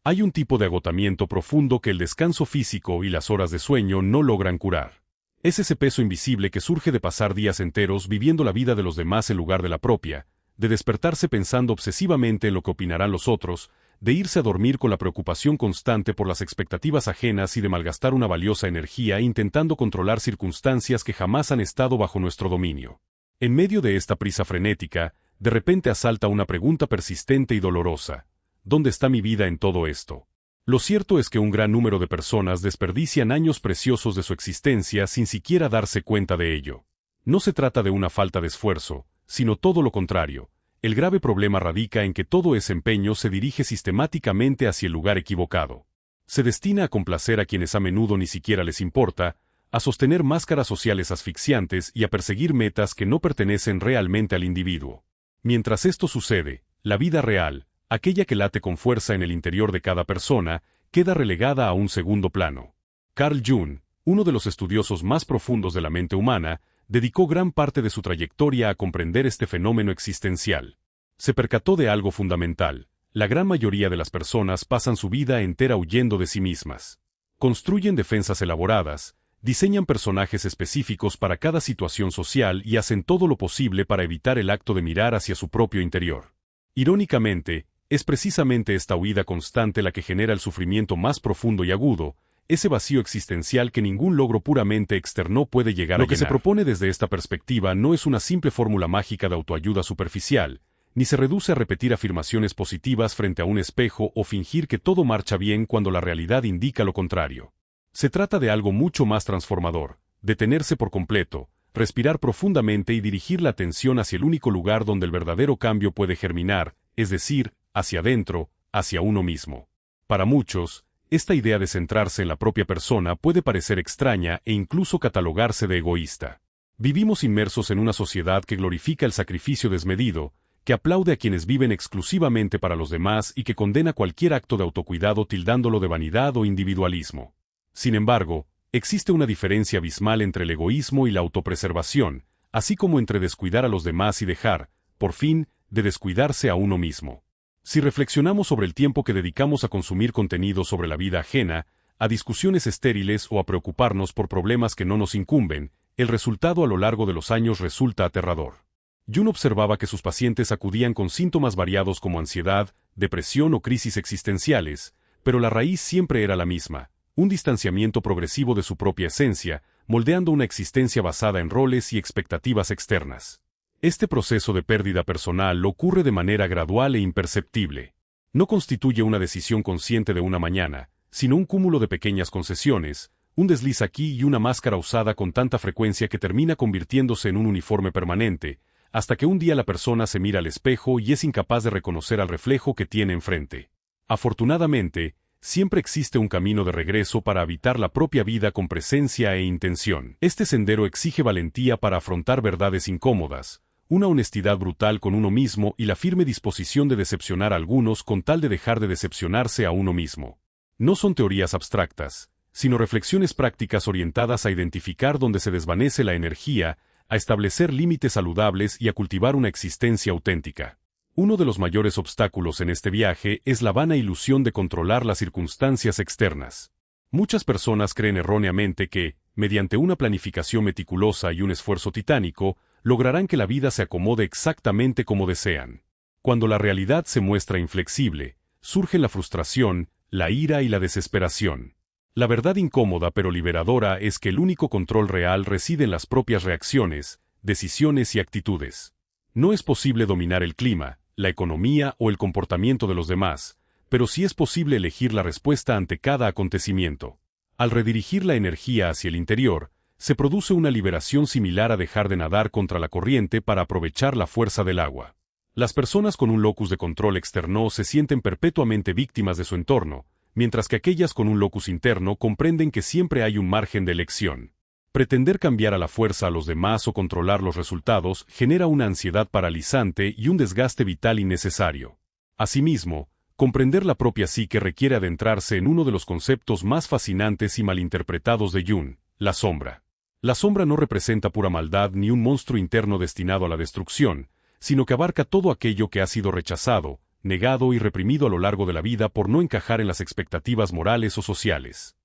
Hay un tipo de agotamiento profundo que el descanso físico y las horas de sueño no logran curar. Es ese peso invisible que surge de pasar días enteros viviendo la vida de los demás en lugar de la propia, de despertarse pensando obsesivamente en lo que opinarán los otros, de irse a dormir con la preocupación constante por las expectativas ajenas y de malgastar una valiosa energía intentando controlar circunstancias que jamás han estado bajo nuestro dominio. En medio de esta prisa frenética, de repente asalta una pregunta persistente y dolorosa. ¿Dónde está mi vida en todo esto? Lo cierto es que un gran número de personas desperdician años preciosos de su existencia sin siquiera darse cuenta de ello. No se trata de una falta de esfuerzo, sino todo lo contrario. El grave problema radica en que todo ese empeño se dirige sistemáticamente hacia el lugar equivocado. Se destina a complacer a quienes a menudo ni siquiera les importa, a sostener máscaras sociales asfixiantes y a perseguir metas que no pertenecen realmente al individuo. Mientras esto sucede, la vida real, aquella que late con fuerza en el interior de cada persona, queda relegada a un segundo plano. Carl Jung, uno de los estudiosos más profundos de la mente humana, dedicó gran parte de su trayectoria a comprender este fenómeno existencial. Se percató de algo fundamental: la gran mayoría de las personas pasan su vida entera huyendo de sí mismas. Construyen defensas elaboradas, diseñan personajes específicos para cada situación social y hacen todo lo posible para evitar el acto de mirar hacia su propio interior. Irónicamente, es precisamente esta huida constante la que genera el sufrimiento más profundo y agudo, ese vacío existencial que ningún logro puramente externo puede llegar a llenar. Lo que se propone desde esta perspectiva no es una simple fórmula mágica de autoayuda superficial, ni se reduce a repetir afirmaciones positivas frente a un espejo o fingir que todo marcha bien cuando la realidad indica lo contrario. Se trata de algo mucho más transformador: detenerse por completo, respirar profundamente y dirigir la atención hacia el único lugar donde el verdadero cambio puede germinar, es decir, hacia adentro, hacia uno mismo. Para muchos, esta idea de centrarse en la propia persona puede parecer extraña e incluso catalogarse de egoísta. Vivimos inmersos en una sociedad que glorifica el sacrificio desmedido, que aplaude a quienes viven exclusivamente para los demás y que condena cualquier acto de autocuidado tildándolo de vanidad o individualismo. Sin embargo, existe una diferencia abismal entre el egoísmo y la autopreservación, así como entre descuidar a los demás y dejar, por fin, de descuidarse a uno mismo. Si reflexionamos sobre el tiempo que dedicamos a consumir contenido sobre la vida ajena, a discusiones estériles o a preocuparnos por problemas que no nos incumben, el resultado a lo largo de los años resulta aterrador. Jung observaba que sus pacientes acudían con síntomas variados como ansiedad, depresión o crisis existenciales, pero la raíz siempre era la misma: un distanciamiento progresivo de su propia esencia, moldeando una existencia basada en roles y expectativas externas. Este proceso de pérdida personal ocurre de manera gradual e imperceptible. No constituye una decisión consciente de una mañana, sino un cúmulo de pequeñas concesiones, un desliz aquí y una máscara usada con tanta frecuencia que termina convirtiéndose en un uniforme permanente, hasta que un día la persona se mira al espejo y es incapaz de reconocer al reflejo que tiene enfrente. Afortunadamente, siempre existe un camino de regreso para habitar la propia vida con presencia e intención. Este sendero exige valentía para afrontar verdades incómodas, una honestidad brutal con uno mismo y la firme disposición de decepcionar a algunos con tal de dejar de decepcionarse a uno mismo. No son teorías abstractas, sino reflexiones prácticas orientadas a identificar dónde se desvanece la energía, a establecer límites saludables y a cultivar una existencia auténtica. Uno de los mayores obstáculos en este viaje es la vana ilusión de controlar las circunstancias externas. Muchas personas creen erróneamente que, mediante una planificación meticulosa y un esfuerzo titánico, lograrán que la vida se acomode exactamente como desean. Cuando la realidad se muestra inflexible, surgen la frustración, la ira y la desesperación. La verdad incómoda pero liberadora es que el único control real reside en las propias reacciones, decisiones y actitudes. No es posible dominar el clima, la economía o el comportamiento de los demás, pero sí es posible elegir la respuesta ante cada acontecimiento. Al redirigir la energía hacia el interior, se produce una liberación similar a dejar de nadar contra la corriente para aprovechar la fuerza del agua. Las personas con un locus de control externo se sienten perpetuamente víctimas de su entorno, mientras que aquellas con un locus interno comprenden que siempre hay un margen de elección. Pretender cambiar a la fuerza a los demás o controlar los resultados genera una ansiedad paralizante y un desgaste vital innecesario. Asimismo, comprender la propia psique requiere adentrarse en uno de los conceptos más fascinantes y malinterpretados de Jung: la sombra. La sombra no representa pura maldad ni un monstruo interno destinado a la destrucción, sino que abarca todo aquello que ha sido rechazado, negado y reprimido a lo largo de la vida por no encajar en las expectativas morales o sociales.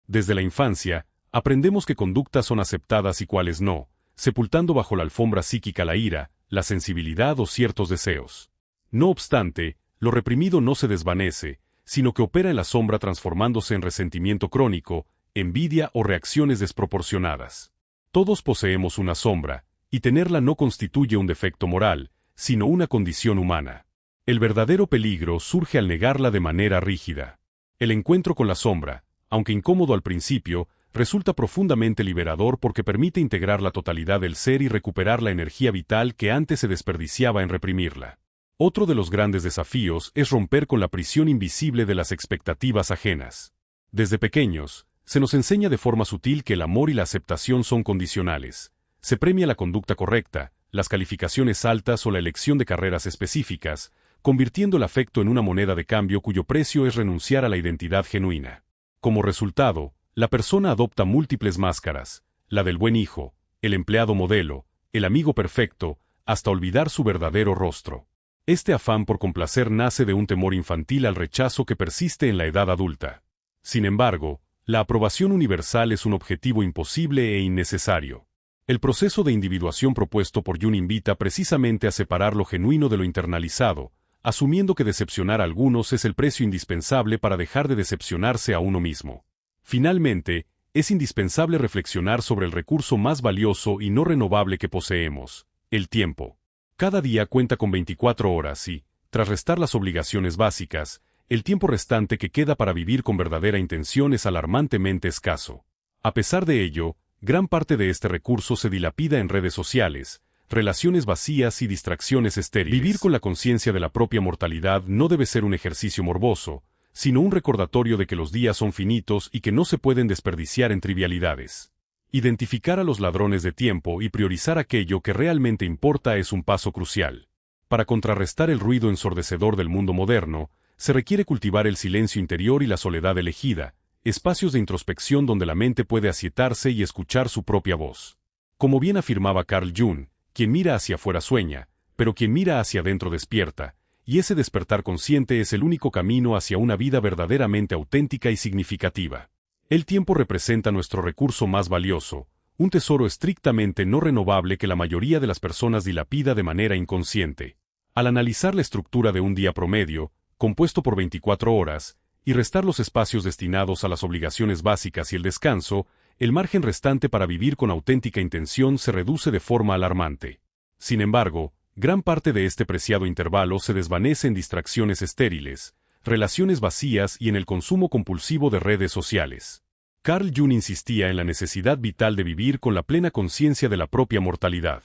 Desde la infancia, aprendemos qué conductas son aceptadas y cuáles no, sepultando bajo la alfombra psíquica la ira, la sensibilidad o ciertos deseos. No obstante, lo reprimido no se desvanece, sino que opera en la sombra transformándose en resentimiento crónico, envidia o reacciones desproporcionadas. Todos poseemos una sombra, y tenerla no constituye un defecto moral, sino una condición humana. El verdadero peligro surge al negarla de manera rígida. El encuentro con la sombra, aunque incómodo al principio, resulta profundamente liberador porque permite integrar la totalidad del ser y recuperar la energía vital que antes se desperdiciaba en reprimirla. Otro de los grandes desafíos es romper con la prisión invisible de las expectativas ajenas. Desde pequeños, se nos enseña de forma sutil que el amor y la aceptación son condicionales. Se premia la conducta correcta, las calificaciones altas o la elección de carreras específicas, convirtiendo el afecto en una moneda de cambio cuyo precio es renunciar a la identidad genuina. Como resultado, la persona adopta múltiples máscaras, la del buen hijo, el empleado modelo, el amigo perfecto, hasta olvidar su verdadero rostro. Este afán por complacer nace de un temor infantil al rechazo que persiste en la edad adulta. Sin embargo, la aprobación universal es un objetivo imposible e innecesario. El proceso de individuación propuesto por Jung invita precisamente a separar lo genuino de lo internalizado, asumiendo que decepcionar a algunos es el precio indispensable para dejar de decepcionarse a uno mismo. Finalmente, es indispensable reflexionar sobre el recurso más valioso y no renovable que poseemos, el tiempo. Cada día cuenta con 24 horas y, tras restar las obligaciones básicas, el tiempo restante que queda para vivir con verdadera intención es alarmantemente escaso. A pesar de ello, gran parte de este recurso se dilapida en redes sociales, relaciones vacías y distracciones estériles. Vivir con la conciencia de la propia mortalidad no debe ser un ejercicio morboso, sino un recordatorio de que los días son finitos y que no se pueden desperdiciar en trivialidades. Identificar a los ladrones de tiempo y priorizar aquello que realmente importa es un paso crucial. Para contrarrestar el ruido ensordecedor del mundo moderno, se requiere cultivar el silencio interior y la soledad elegida, espacios de introspección donde la mente puede asietarse y escuchar su propia voz. Como bien afirmaba Carl Jung, quien mira hacia afuera sueña, pero quien mira hacia adentro despierta, y ese despertar consciente es el único camino hacia una vida verdaderamente auténtica y significativa. El tiempo representa nuestro recurso más valioso, un tesoro estrictamente no renovable que la mayoría de las personas dilapida de manera inconsciente. Al analizar la estructura de un día promedio, compuesto por 24 horas, y restar los espacios destinados a las obligaciones básicas y el descanso, el margen restante para vivir con auténtica intención se reduce de forma alarmante. Sin embargo, gran parte de este preciado intervalo se desvanece en distracciones estériles, relaciones vacías y en el consumo compulsivo de redes sociales. Carl Jung insistía en la necesidad vital de vivir con la plena conciencia de la propia mortalidad.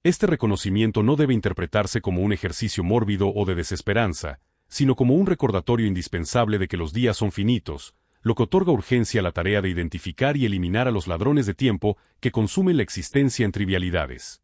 Este reconocimiento no debe interpretarse como un ejercicio mórbido o de desesperanza, sino como un recordatorio indispensable de que los días son finitos, lo que otorga urgencia a la tarea de identificar y eliminar a los ladrones de tiempo que consumen la existencia en trivialidades.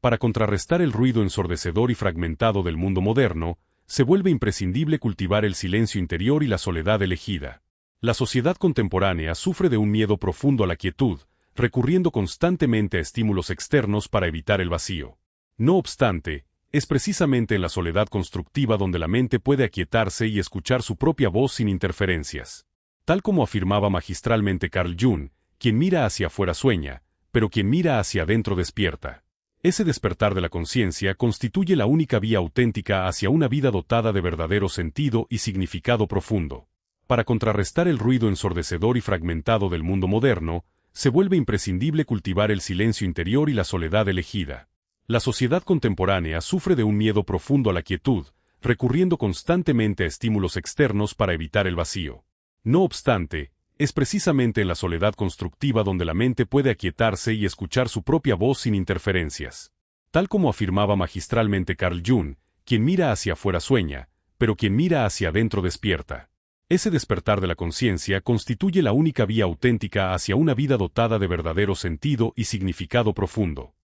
Para contrarrestar el ruido ensordecedor y fragmentado del mundo moderno, se vuelve imprescindible cultivar el silencio interior y la soledad elegida. La sociedad contemporánea sufre de un miedo profundo a la quietud, recurriendo constantemente a estímulos externos para evitar el vacío. No obstante, es precisamente en la soledad constructiva donde la mente puede aquietarse y escuchar su propia voz sin interferencias. Tal como afirmaba magistralmente Carl Jung, quien mira hacia afuera sueña, pero quien mira hacia adentro despierta. Ese despertar de la conciencia constituye la única vía auténtica hacia una vida dotada de verdadero sentido y significado profundo. Para contrarrestar el ruido ensordecedor y fragmentado del mundo moderno, se vuelve imprescindible cultivar el silencio interior y la soledad elegida. La sociedad contemporánea sufre de un miedo profundo a la quietud, recurriendo constantemente a estímulos externos para evitar el vacío. No obstante, es precisamente en la soledad constructiva donde la mente puede aquietarse y escuchar su propia voz sin interferencias. Tal como afirmaba magistralmente Carl Jung, quien mira hacia afuera sueña, pero quien mira hacia adentro despierta. Ese despertar de la conciencia constituye la única vía auténtica hacia una vida dotada de verdadero sentido y significado profundo.